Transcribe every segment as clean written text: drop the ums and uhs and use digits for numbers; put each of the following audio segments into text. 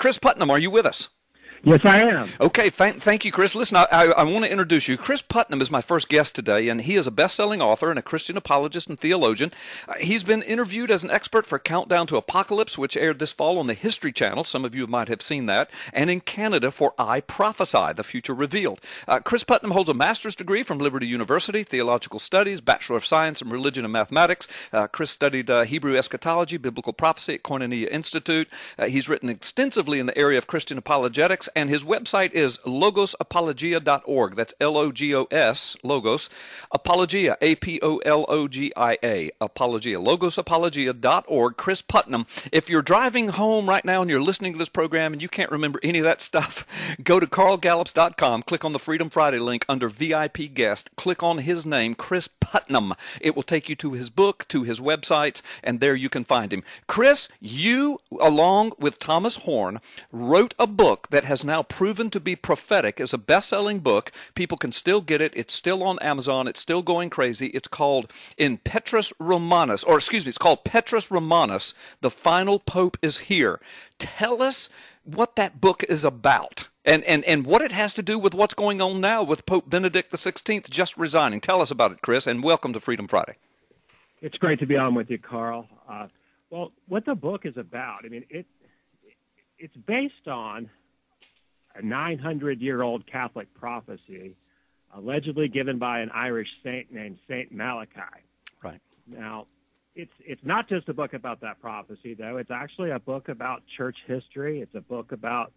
Chris Putnam, are you with us? Yes, I am. Okay, thank you, Chris. Listen, I want to introduce you. Chris Putnam is my first guest today, and he is a best-selling author and a Christian apologist and theologian. He's been interviewed as an expert for Countdown to Apocalypse, which aired this fall on the History Channel. Some of you might have seen that. And in Canada for I Prophesy, The Future Revealed. Chris Putnam holds a master's degree from Liberty University, Theological Studies, Bachelor of Science in Religion and Mathematics. Chris studied Hebrew eschatology, biblical prophecy at Koinonia Institute. He's written extensively in the area of Christian apologetics, and his website is logosapologia.org. That's Logos, Logos, Apologia, Apologia, Apologia, logosapologia.org. Chris Putnam. If you're driving home right now and you're listening to this program and you can't remember any of that stuff, go to carlgallups.com, click on the Freedom Friday link under VIP guest, click on his name, Chris Putnam. It will take you to his book, to his websites, and there you can find him. Chris, you, along with Thomas Horn, wrote a book that has now proven to be prophetic. It's a best-selling book. People can still get it. It's still on Amazon. It's still going crazy. It's called Petrus Romanus, it's called Petrus Romanus, The Final Pope is Here. Tell us what that book is about and what it has to do with what's going on now with Pope Benedict XVI just resigning. Tell us about it, Chris, and welcome to Freedom Friday. It's great to be on with you, Carl. Well, what the book is about, I mean, it's based on a 900-year-old Catholic prophecy allegedly given by an Irish saint named Saint Malachi. Right. Now, it's not just a book about that prophecy, though. It's actually a book about church history. It's a book about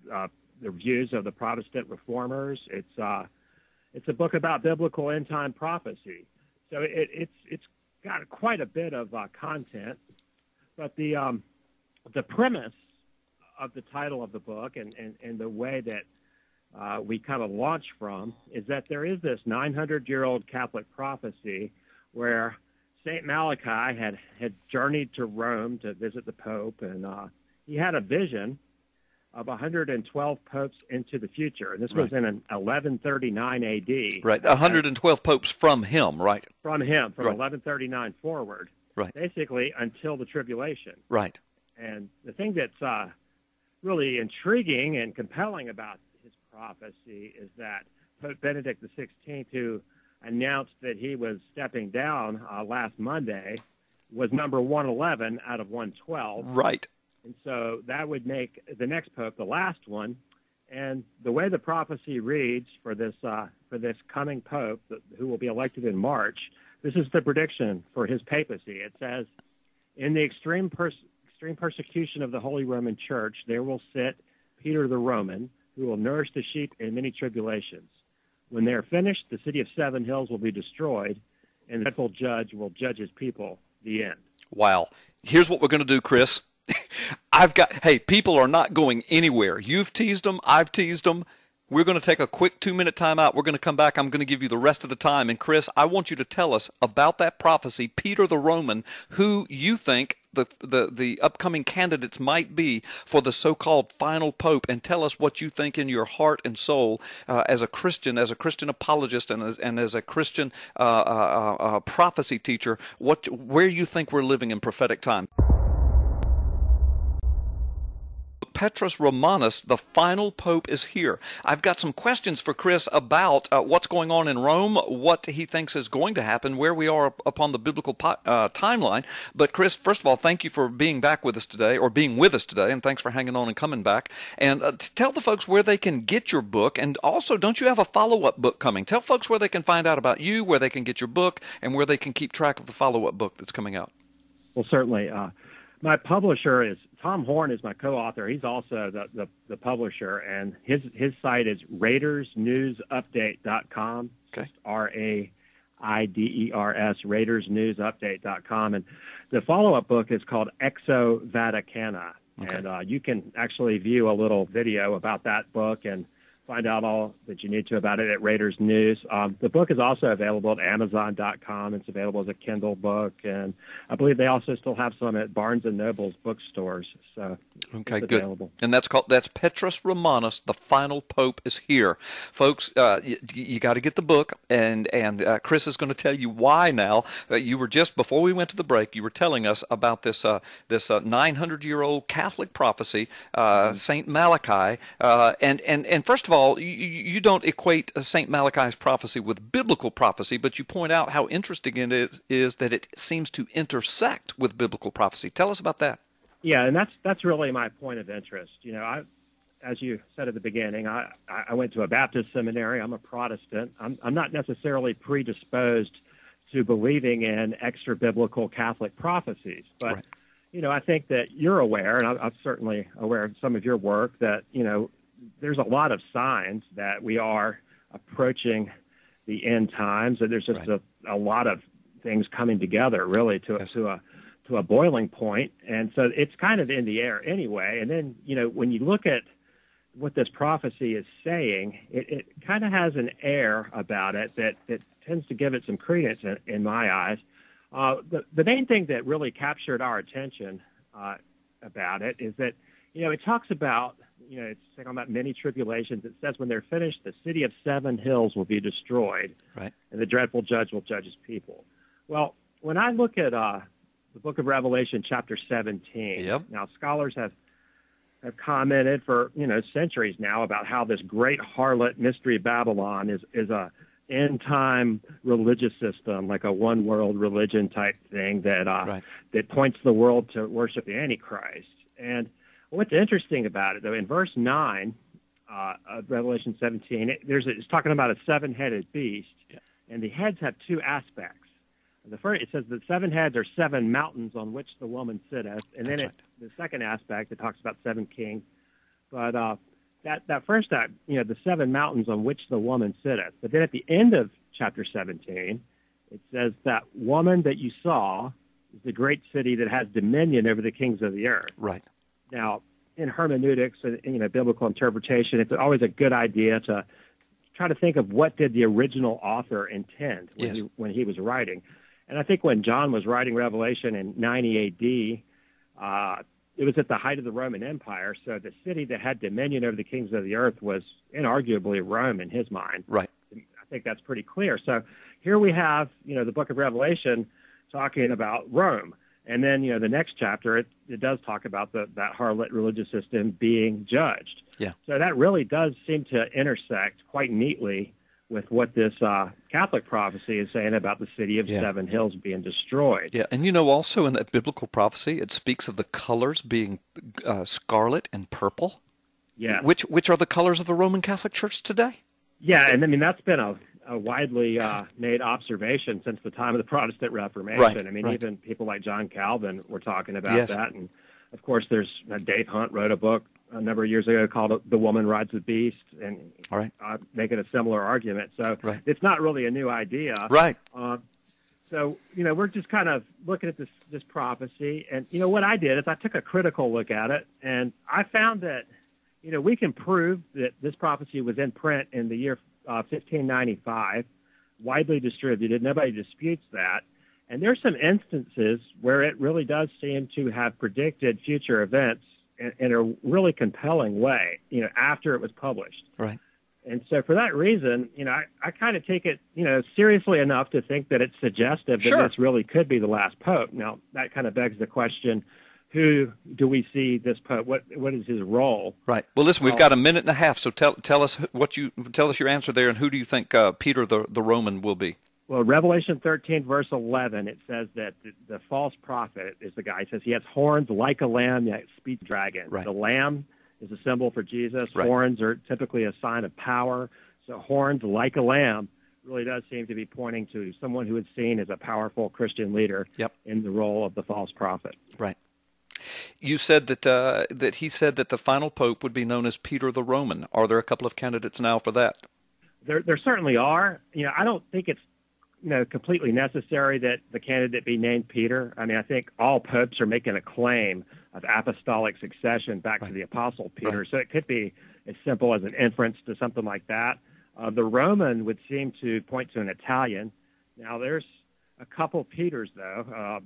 the views of the Protestant reformers. It's a book about biblical end-time prophecy. So it's got quite a bit of content, but the premise of the title of the book and the way that we kind of launch from is that there is this 900-year-old Catholic prophecy where St. Malachi had journeyed to Rome to visit the Pope, and he had a vision of 112 popes into the future. And this was in 1139 A.D. Right, 112 popes from him, right? From him, from 1139 forward. Right. Basically until the tribulation. Right. And the thing that's really intriguing and compelling about his prophecy is that Pope Benedict XVI, who announced that he was stepping down last Monday, was number 111 out of 112. Right. And so that would make the next pope the last one. And the way the prophecy reads for this coming pope who will be elected in March, this is the prediction for his papacy. It says, in the extreme persecution of the Holy Roman Church, there will sit Peter the Roman, who will nourish the sheep in many tribulations. When they are finished, the city of Seven Hills will be destroyed, and the dreadful judge will judge his people. The end. Wow. Here's what we're going to do, Chris. People are not going anywhere. You've teased them. I've teased them. We're going to take a quick 2-minute time out. We're going to come back. I'm going to give you the rest of the time. And Chris, I want you to tell us about that prophecy, Peter the Roman, who you think the upcoming candidates might be for the so-called final pope, and tell us what you think in your heart and soul as a Christian apologist, and as a Christian prophecy teacher, where you think we're living in prophetic time. Petrus Romanus, the final pope is here. I've got some questions for Chris about what's going on in Rome, what he thinks is going to happen, where we are upon the biblical timeline. But Chris, first of all, thank you for being back with us today, or being with us today, and thanks for hanging on and coming back. And tell the folks where they can get your book, and also, don't you have a follow-up book coming? Tell folks where they can find out about you, where they can get your book, and where they can keep track of the follow-up book that's coming out. Well, certainly. My publisher is Tom Horn is my co-author. He's also the publisher, and his site is RaidersNewsUpdate.com. Okay. RAIDERS, RaidersNewsUpdate.com. And the follow-up book is called Exo Vaticana. Okay. And you can actually view a little video about that book and find out all that you need to about it at Raiders News. The book is also available at Amazon.com. It's available as a Kindle book, and I believe they also still have some at Barnes and Noble's bookstores. So okay, it's good. available. And that's Petrus Romanus. The Final Pope is here, folks. You got to get the book, and Chris is going to tell you why now. You were just before we went to the break. You were telling us about this 900-year-old Catholic prophecy, Saint Malachi, and first of all, you don't equate St. Malachi's prophecy with biblical prophecy, but you point out how interesting it is that it seems to intersect with biblical prophecy. Tell us about that. Yeah, and that's really my point of interest. As you said at the beginning, I went to a Baptist seminary. I'm a Protestant. I'm not necessarily predisposed to believing in extra-biblical Catholic prophecies, but right. I think that you're aware, and I'm certainly aware of some of your work, that there's a lot of signs that we are approaching the end times, and there's just a lot of things coming together, really, to a boiling point, and so it's kind of in the air anyway. And then, when you look at what this prophecy is saying, it kind of has an air about it that tends to give it some credence in my eyes. The main thing that really captured our attention about it is that, it talks about, it's talking about many tribulations. It says when they're finished, the city of 7 hills will be destroyed, right, and the dreadful judge will judge his people. Well, when I look at the book of Revelation, chapter 17, now scholars have commented for, centuries now about how this great harlot mystery Babylon is a end-time religious system, like a one-world religion type thing that points the world to worship the Antichrist. And what's interesting about it, though, in verse 9 of Revelation 17, it's talking about a 7-headed beast, and the heads have 2 aspects. The first, it says the 7 heads are 7 mountains on which the woman sitteth, and then the second aspect, it talks about 7 kings. But that first act, the 7 mountains on which the woman sitteth. But then at the end of chapter 17, it says that woman that you saw is the great city that has dominion over the kings of the earth. Right. Now, in hermeneutics and biblical interpretation, it's always a good idea to try to think of what did the original author intend when he was writing. And I think when John was writing Revelation in 90 A.D., it was at the height of the Roman Empire, so the city that had dominion over the kings of the earth was inarguably Rome in his mind. Right. I think that's pretty clear. So here we have, the book of Revelation talking about Rome. And then, the next chapter, it does talk about that harlot religious system being judged. Yeah. So that really does seem to intersect quite neatly with what this Catholic prophecy is saying about the city of 7 hills being destroyed. Yeah, and also in that biblical prophecy, it speaks of the colors being scarlet and purple. Yeah. Which are the colors of the Roman Catholic Church today? Yeah, and that's been a widely made observation since the time of the Protestant Reformation. Right, even people like John Calvin were talking about that. And, of course, there's Dave Hunt wrote a book a number of years ago called The Woman Rides the Beast, and making a similar argument. So it's not really a new idea. Right. So, we're just kind of looking at this prophecy. And, what I did is I took a critical look at it, and I found that, we can prove that this prophecy was in print in the year 1595, widely distributed. Nobody disputes that. And there's some instances where it really does seem to have predicted future events in a really compelling way, after it was published. Right. And so for that reason, I kind of take it, seriously enough to think that it's suggestive that this really could be the last pope. Now, that kind of begs the question, who do we see this pope? What is his role? Right. Well, listen, we've got a minute and a half, so tell us your answer there, and who do you think Peter the Roman will be? Well, Revelation 13, verse 11, it says that the false prophet is the guy. It says he has horns like a lamb, yet speaks dragon. Right. The lamb is a symbol for Jesus. Right. Horns are typically a sign of power. So horns like a lamb really does seem to be pointing to someone who is seen as a powerful Christian leader in the role of the false prophet. Right. You said that he said that the final pope would be known as Peter the Roman. Are there a couple of candidates now for that? There certainly are. I don't think it's completely necessary that the candidate be named Peter. I mean, I think all popes are making a claim of apostolic succession back to the Apostle Peter. So it could be as simple as an inference to something like that. The Roman would seem to point to an Italian. Now, there's a couple Peters, though.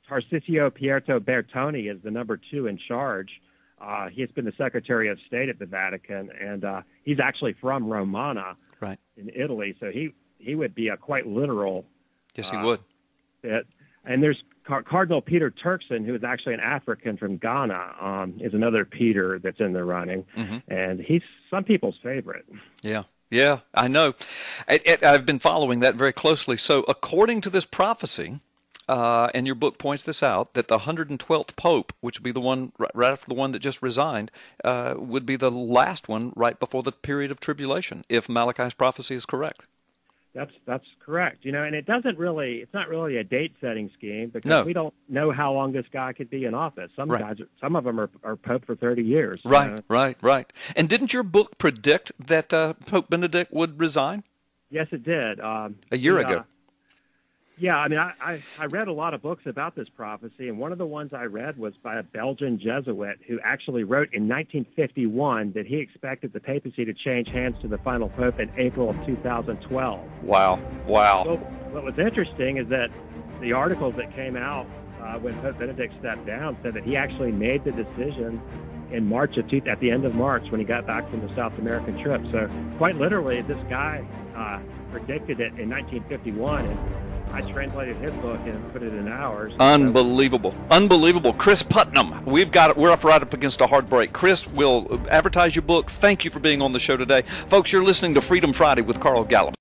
Tarcisio Pietro Bertoni is the number 2 in charge. He has been the Secretary of State at the Vatican, and he's actually from Romana in Italy, so he would be a quite literal. Yes, he would. Fit. And there's Cardinal Peter Turkson, who is actually an African from Ghana, is another Peter that's in the running, and he's some people's favorite. Yeah, I know. I've been following that very closely. So according to this prophecy, and your book points this out, that the 112th Pope, which would be the one right after the one that just resigned, would be the last one right before the period of tribulation, if Malachi's prophecy is correct. That's correct. And it's not really a date-setting scheme because we don't know how long this guy could be in office. Some of them are Pope for 30 years. Right. And didn't your book predict that Pope Benedict would resign? Yes, it did. A year ago. Yeah, I mean, I read a lot of books about this prophecy, and one of the ones I read was by a Belgian Jesuit who actually wrote in 1951 that he expected the papacy to change hands to the final pope in April of 2012. Wow. Well, what was interesting is that the articles that came out when Pope Benedict stepped down said that he actually made the decision in at the end of March when he got back from the South American trip. So quite literally, this guy predicted it in 1951, and I translated his book and put it in ours. Unbelievable. Chris Putnam, we're right up against a hard break. Chris will advertise your book. Thank you for being on the show today. Folks, you're listening to Freedom Friday with Carl Gallups.